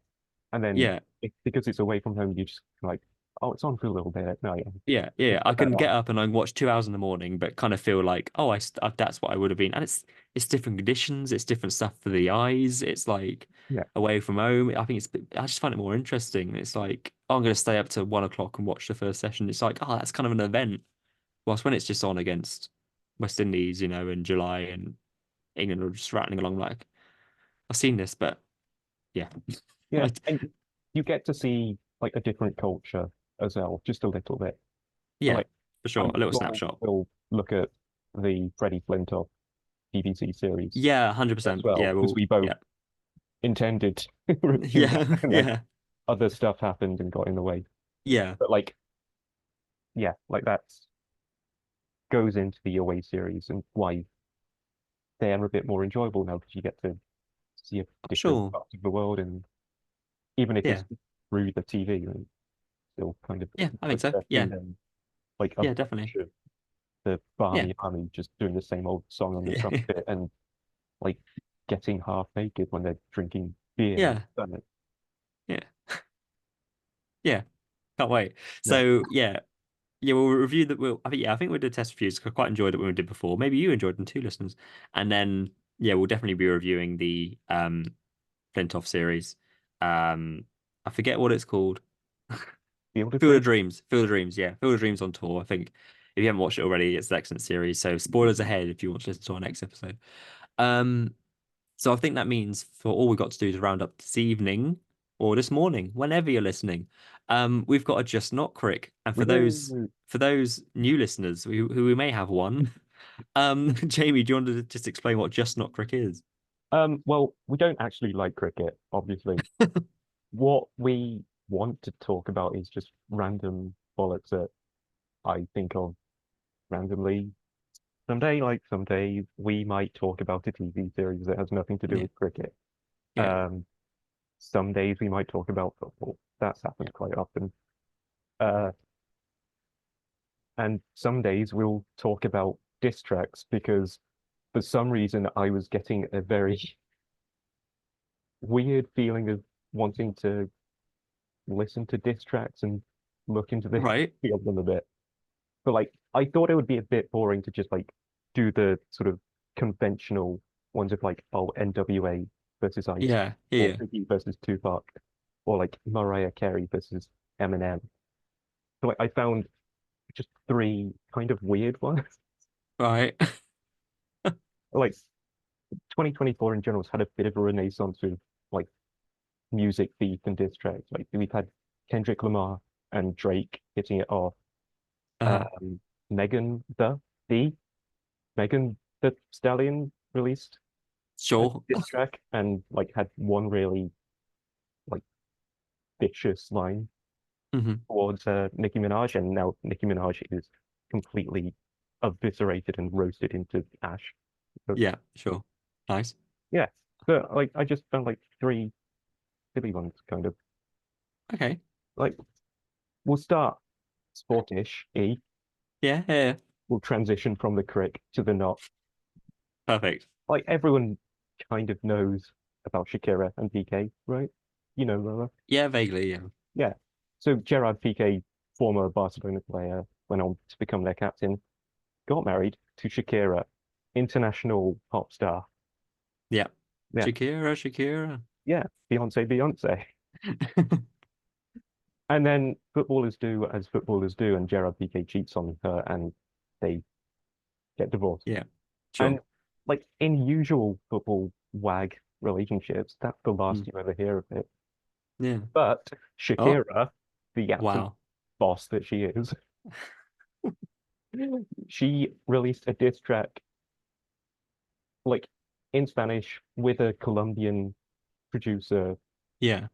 and then yeah, because it's away from home, you just like, oh, it's on for a little bit. No, yeah, yeah, I put that can get on. up and I can watch 2 hours in the morning, but kind of feel like, oh, that's what I would have been. And it's different conditions, it's different stuff for the eyes. It's like Yeah, away from home. I think I just find it more interesting. It's like, oh, I'm going to stay up to 1 o'clock and watch the first session. It's like, oh, that's kind of an event. Whilst when it's just on against West Indies, in July and England are just rattling along like I've seen this, but yeah, yeah, I, and you get to see like a different culture as well, just a little bit. yeah, Like, for sure, I'm a little sure snapshot. we'll look at the Freddie Flintoff BBC series Yeah, as 100%. well, Yeah, because well, we both yeah, intended to review that, yeah, and then yeah, other stuff happened and got in the way. yeah, But like, yeah, like that goes into the away series and why they are a bit more enjoyable now because you get to see a different sure. parts of the world, and even if it's Yeah, through the TV, and still kind of yeah, I think so. assessing Yeah, them like a yeah, definitely. bunch of the Yeah, Barmy Army just doing the same old song on the yeah, trumpet and like getting half naked when they're drinking beer in the yeah, sun. yeah, yeah. Can't wait. Yeah, So yeah, yeah, we'll review that. I think we did test reviews. 'Cause I quite enjoyed it when we did before. Maybe you enjoyed them too, listeners. And then yeah, we'll definitely be reviewing the Flintoff series. I forget what it's called. Field of Field of Dreams. Dreams. Field of Dreams. Yeah, Field of Dreams on tour. I think if you haven't watched it already, it's an excellent series. So spoilers ahead if you want to listen to our next episode. Um, so I think that means for all we've got to do is round up this evening or this morning, whenever you're listening. We've got a Just Not Crick, and Woohoo! for those new listeners who we may have one, Jamie, do you want to just explain what Just Not Crick is? Well, we don't actually like cricket, obviously. What we want to talk about is just random bollocks that I think of randomly. Some days, we might talk about a TV series that has nothing to do Yeah, with cricket. yeah, Um, some days we might talk about football. That's yeah. happened quite often. Uh, and some days we'll talk about diss tracks because for some reason I was getting a very weird feeling of wanting to listen to diss tracks and look into the Right. history of them a bit. But like, I thought it would be a bit boring to just like do the sort of conventional ones of like, oh, NWA versus Ice, Yeah, or yeah, Biggie versus Tupac, or like Mariah Carey versus Eminem. So like, I found just three kind of weird ones. right. Like 2024 in general has had a bit of a renaissance with like music beef and diss tracks. Like we've had Kendrick Lamar and Drake hitting it off. Uh, Um, Megan the Megan the Stallion released a sure. diss track and like had one really like vicious line hmm towards Nicki Minaj, and now Nicki Minaj is completely eviscerated and roasted into ash. So, Yeah, sure. Nice. yeah, but like I just found like three silly ones, kind of Okay. like we'll start sportish. Yeah, yeah, yeah. We'll transition from the crick to the knot. Perfect. Like everyone kind of knows about Shakira and PK, right? You know, Lola. Yeah, vaguely. Yeah. Yeah. So Gerard Piqué, former Barcelona player, went on to become their captain, got married to Shakira, international pop star. Yeah. Yeah, Shakira. yeah, Beyonce. And then footballers do as footballers do, and Gerard Piqué cheats on her, and they get divorced. Yeah. And Sure. like in usual football wag relationships, that's the last Mm. you ever hear of it. Yeah. But Oh, Shakira, the absolute wow. boss that she is, she released a diss track like in Spanish with a Colombian producer, Yeah.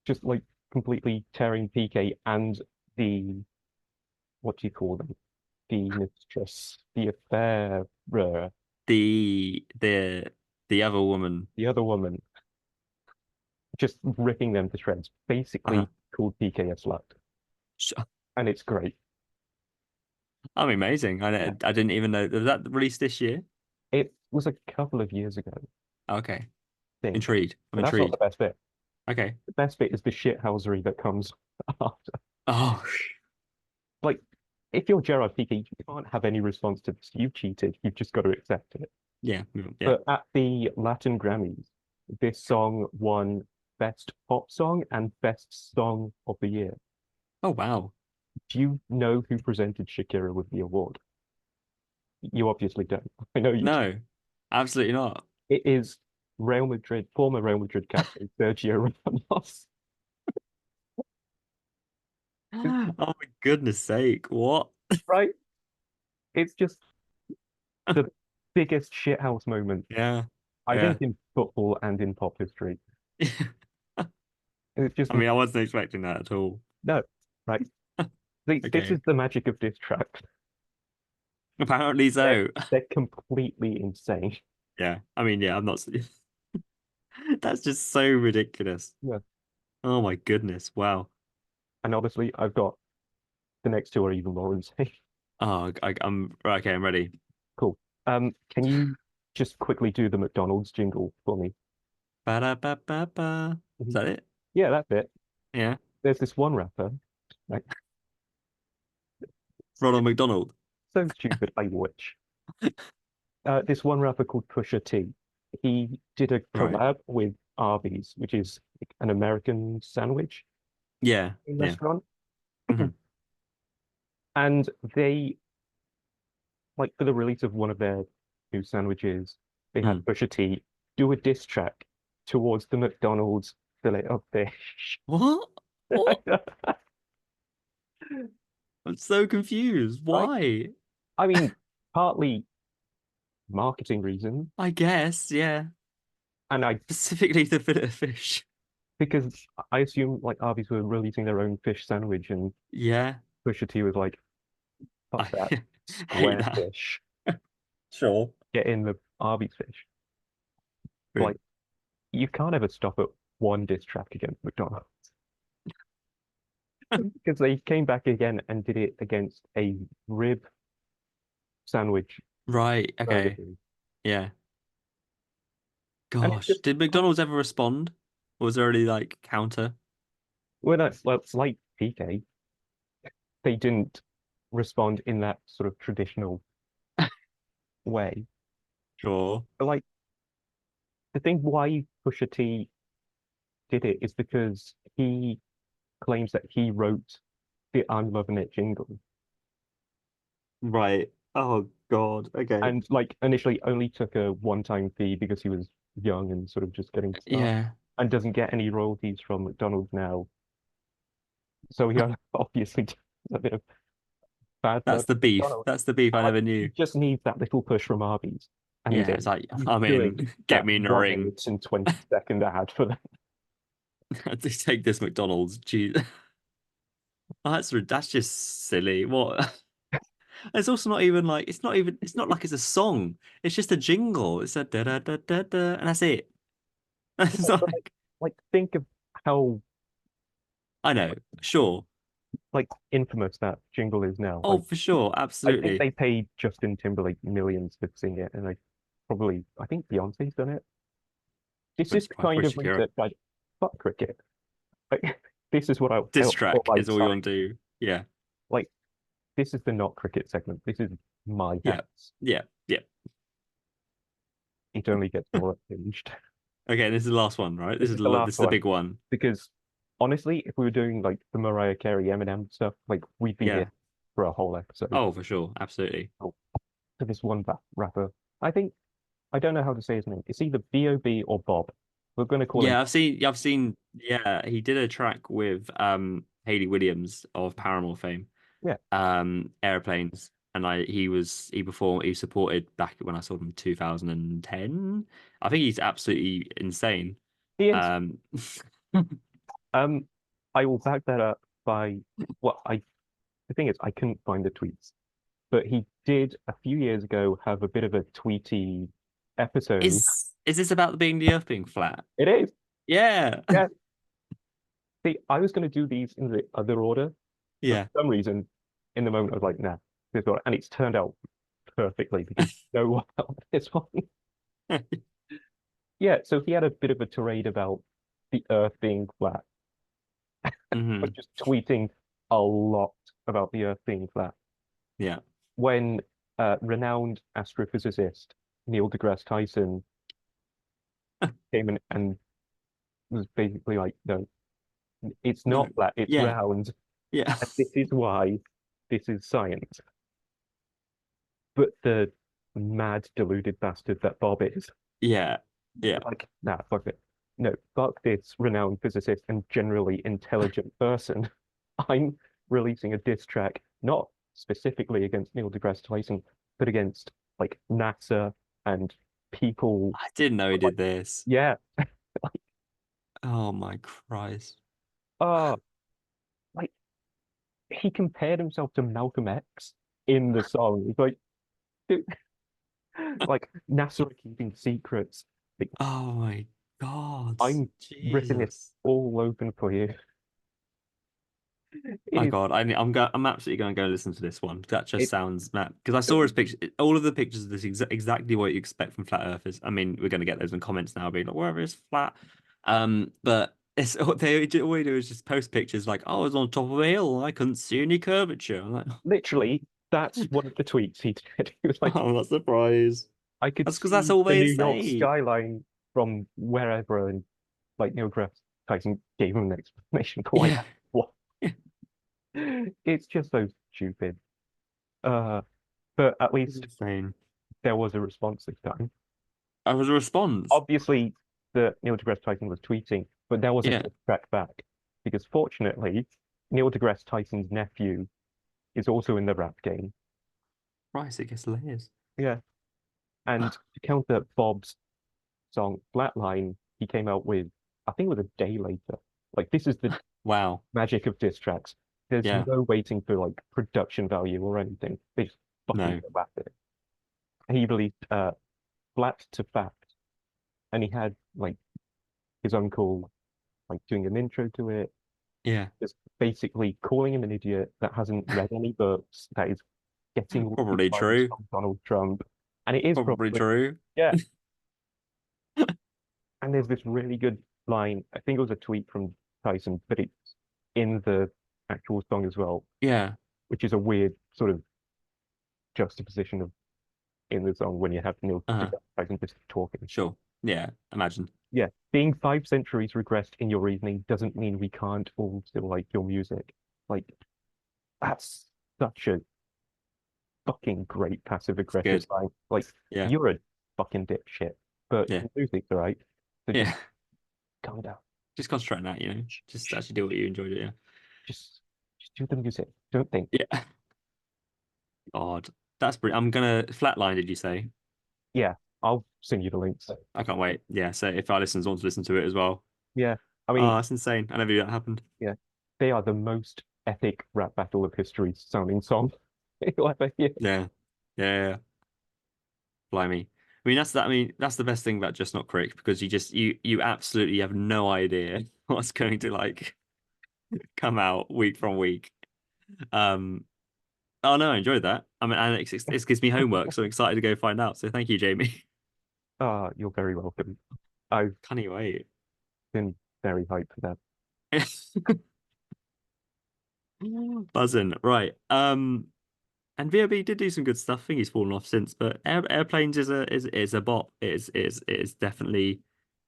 just like completely tearing PK and the what do you call them? The mistress, the affair, The the the other woman. the other woman, just ripping them to shreds. Uh, Basically called PK a slut, sh- and it's great. I'm amazing. Yeah. I didn't even know was that released this year. It was a couple of years ago, Okay. I think, Intrigued. I'm but that's not the intrigued. best bit. Okay. The best bit is the shithousery that comes after. Oh, Like, if you're Gerard Piqué, you can't have any response to this. You've cheated. You've just got to accept it. yeah. Yeah. But at the Latin Grammys, this song won Best Pop Song and Best Song of the Year. Oh, wow. Do you know who presented Shakira with the award? You obviously don't. I know you do. No, absolutely not. It is Real Madrid, former Real Madrid captain Sergio Ramos. Oh my goodness sake. What? Right? It's just the biggest shithouse moment, Yeah. I Yeah. think, in football and in pop history. It's just I mean, I wasn't expecting that at all. no, right? This Okay. is the magic of diss tracks. Apparently They're, so. they're completely insane. Yeah. I mean, yeah, I'm not. That's just so ridiculous. Yeah. Oh my goodness. Wow. And obviously, I've got the next two are even more insane. Oh, I'm right. Okay. I'm ready. Cool. Can you just quickly do the McDonald's jingle for me? Ba-da-ba-ba-ba. Is Mhm. that it? Yeah, that's it. Yeah. There's this one rapper, right? Ronald McDonald. So stupid, I wish. This one rapper called Pusha T. He did a Right. collab with Arby's, which is like an American sandwich Yeah. Yeah. restaurant. Hmm. And they, like, for the release of one of their new sandwiches, they had Mm. Pusha T do a diss track towards the McDonald's fillet of fish. What? What? I'm so confused. Right? Why? I mean, partly marketing reasons, I guess, yeah. and I Specifically the fillet of fish. because I assume like Arby's were releasing their own fish sandwich, and Yeah. Pusha T was like, "Fuck I that hate square that. fish, Sure. get in the Arby's fish." True. Like, you can't ever stop at one diss track against McDonald's because they came back again and did it against a rib sandwich Right. burger Okay. food, Yeah. and it's Gosh. just Did McDonald's ever respond? Or was there any like counter? well, it's like PK. They didn't respond in that sort of traditional way. Sure. But like the thing why Pusha T did it is because he claims that he wrote the I'm Loving It jingle. Right. Oh God. Okay. And like initially only took a one-time fee because he was young and sort of just getting started Yeah. and doesn't get any royalties from McDonald's now. So he obviously does a bit of bad blood That's the with beef. McDonald's. That's the beef I And like never he knew. just needs that little push from Arby's. And Yeah, it's like he's I'm doing in. Get that me in the one ring. minute and 20-second ad for them. Just take this McDonald's. Jeez. Oh, that's just silly. What? It's also not even like it's not like it's a song. It's just a jingle. It's a da da da da da, and that's it. It's Yeah, not but like think of how I know, sure. like infamous that jingle is now. Oh, Like for sure, I think absolutely. they paid Justin Timberlake millions to sing it, and I think Beyonce's done it. This is the Probably kind of Shakira. research I fuck cricket. Like this is what I Diss all track my is all you time. want to do. Yeah. Like this is the not cricket segment. This is my Yeah, house. yeah, yeah. It only gets more unhinged. Okay, this is the last one, right? This This is is the last this is the one big one. because honestly, if we were doing like the Mariah Carey Eminem stuff, like we'd be Yeah. here for a whole episode. Oh, for sure, absolutely. Oh, for this one rapper, I think I don't know how to say his name. It's either B.O.B. or Bob. We're going to call him. Yeah, I've seen. Yeah, I've seen. Yeah, he did a track with Hayley Williams of Paramore fame. Yeah, Airplanes, and he supported back when I saw him in 2010. I think he's absolutely insane. he is. Um, Um, I will back that up by well, I the thing is I couldn't find the tweets, but he did a few years ago have a bit of a tweety episode. is this about being the Earth being flat? It is. Yeah, Yeah. See, I was going to do these in the other order, but yeah. for some reason, in the moment, I was like, nah, this order. And it's turned out perfectly because no one else this one. Yeah, so he had a bit of a tirade about the Earth being flat, but hmm just tweeting a lot about the Earth being flat. Yeah. When renowned astrophysicist Neil deGrasse Tyson came in and was basically like, no, it's No. not flat, it's Yeah. round. Yeah. And this is why this is science. But the mad, deluded bastard that Bob is, Yeah. Yeah. like, nah, fuck it. No, fuck this renowned physicist and generally intelligent person. I'm releasing a diss track, not specifically against Neil deGrasse Tyson, but against like NASA and people. I didn't know he Like, did this. yeah, Oh my Christ. uh, like he compared himself to Malcolm X in the song. He's like, dude, like NASA are keeping secrets. Like, Oh my God. I'm ripping it Jesus. all open for you. It Oh is. God, I'm absolutely going to go listen to this one. That just It. sounds mad. Because I saw his picture, all of the pictures of this exactly what you expect from flat earthers. I mean, we're going to get those in comments now, being like, wherever is flat. But it's all we do is just post pictures like, oh, I was on top of a hill and I couldn't see any curvature. I'm like, Literally, that's one of the tweets he did. He was like, oh, that's a surprise. I could That's because that's see all the they New York say. skyline from wherever, and like Neil deGrasse Tyson gave him an explanation for why Yeah. that was. It's just so stupid. Uh, but at It's least insane. there was a response this time. I was a response. Obviously, the Neil deGrasse Tyson was tweeting, but there was a Yeah. diss track back because fortunately, Neil deGrasse Tyson's nephew is also in the rap game. Christ, it gets layers. Yeah, and to counter Bob's song Flatline, he came out with, I think it was a day later. Like, this is the Wow. magic of diss tracks. There's Yeah. no waiting for like production value or anything. They just fucking No. go at it. He released Flat to Fact, and he had like his uncle like doing an intro to it, Yeah. just basically calling him an idiot that hasn't read any books, that is getting all these Probably vibes true. from Donald Trump. And it is Probably probably, true. yeah. And there's this really good line. I think it was a tweet from Tyson, but it's in the actual song as well, Yeah. which is a weird sort of juxtaposition of in the song when you have Neil Uh-huh. deGrasse Tyson just talking. Sure. Yeah. Imagine. Yeah, being 5 centuries regressed in your reasoning doesn't mean we can't all still like your music. Like, that's such a fucking great passive It's aggressive good. line. Like, Yeah. you're a fucking dipshit, but Yeah. music's all right. So just Yeah. calm down. Just concentrate on that, Just Shh, actually do what you enjoyed it, yeah. Just just do the music. Don't think. Yeah. Odd. That's brilliant. I'm gonna flatline, did you say? Yeah, I'll send you the links. I can't wait. Yeah, so if our listeners want to listen to it as well. Yeah, I mean, Oh, that's insane. I never knew that happened. yeah, they are the most epic rap battle of history sounding song you'll ever hear. Yeah. Yeah. Yeah. Blimey. I mean, that's the best thing about Just Not Crick because you absolutely have no idea what's going to like come out week from week. Um, oh no, I enjoyed that. I mean, and it gives me homework, so I'm excited to go find out. So thank you, Jamie. You're very welcome. I've Can't you wait? been very hyped for that. Buzzing. Right. And VOB did do some good stuff. I think he's fallen off since, but Airplanes is a bop. It is definitely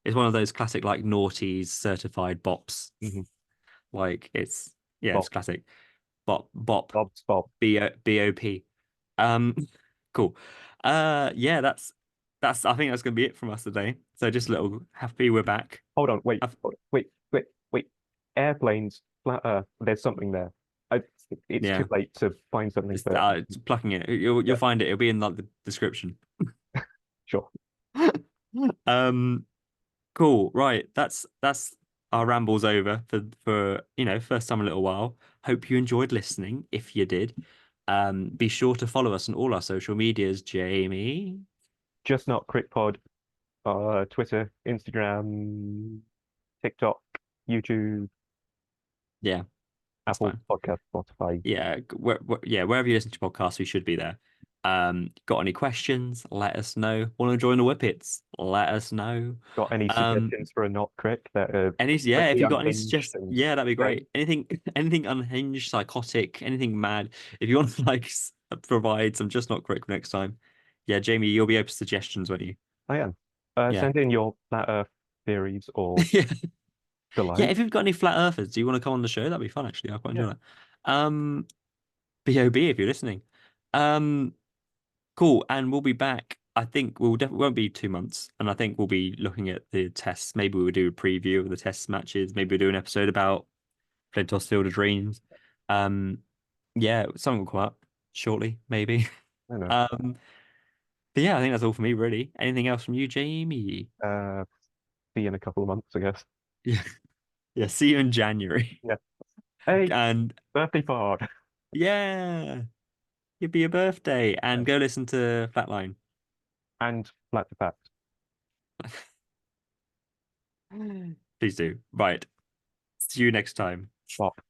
it's one of those classic like noughties certified bops. Hmm. Like it's yeah, it's Bob, classic. Bop Bob's Bob. BOP. Um cool. Yeah, that's I think that's gonna be it from us today. So just a little happy we're back. Hold on, wait, Have- wait. Airplanes, flat Earth. There's something there. I, it's too yeah, late to find something, but it's plucking it. You'll yeah, find it. It'll be in like the description. sure. Um Cool. Right. That's our rambles over for first time in a little while. Hope you enjoyed listening. If you did, be sure to follow us on all our social medias, Jamie. Just not Crick Pod. Twitter, Instagram, TikTok, YouTube, Yeah, that's Apple fine. Podcast, Spotify. Yeah, yeah, wherever you listen to podcasts, we should be there. Got any questions? Let us know. Want to join the Whippets? Let us know. Got any Um, suggestions for a not Crick that are Yeah, if slightly you got any unhinged suggestions, and yeah, that'd be strange? great. Anything unhinged, psychotic, anything mad. If you want to like provide some just not correct next time, yeah, Jamie, you'll be open to suggestions when you, I am. yeah, Send in your flat Earth theories or yeah, yeah. delight. If you've got any flat earthers, do you want to come on the show? That'd be fun, actually. I quite Yeah, enjoy that. BOB if you're listening. Um, cool, and we'll be back. I think we'll definitely won't be 2 months, and I think we'll be looking at the tests. Maybe we'll do a preview of the test matches. Maybe we'll do an episode about Flintos Field of Dreams. Um, yeah, something will come up shortly, maybe. I know. Um, but yeah, I think that's all for me, really. Anything else from you, Jamie? Uh, See you in a couple of months, I guess. Yeah, yeah. See you in January, Yeah. Hey, and birthday pod. yeah, it'll be your birthday, Yeah. and go listen to Flatline. And flat to fact. Please do. Right. See you next time. Bop.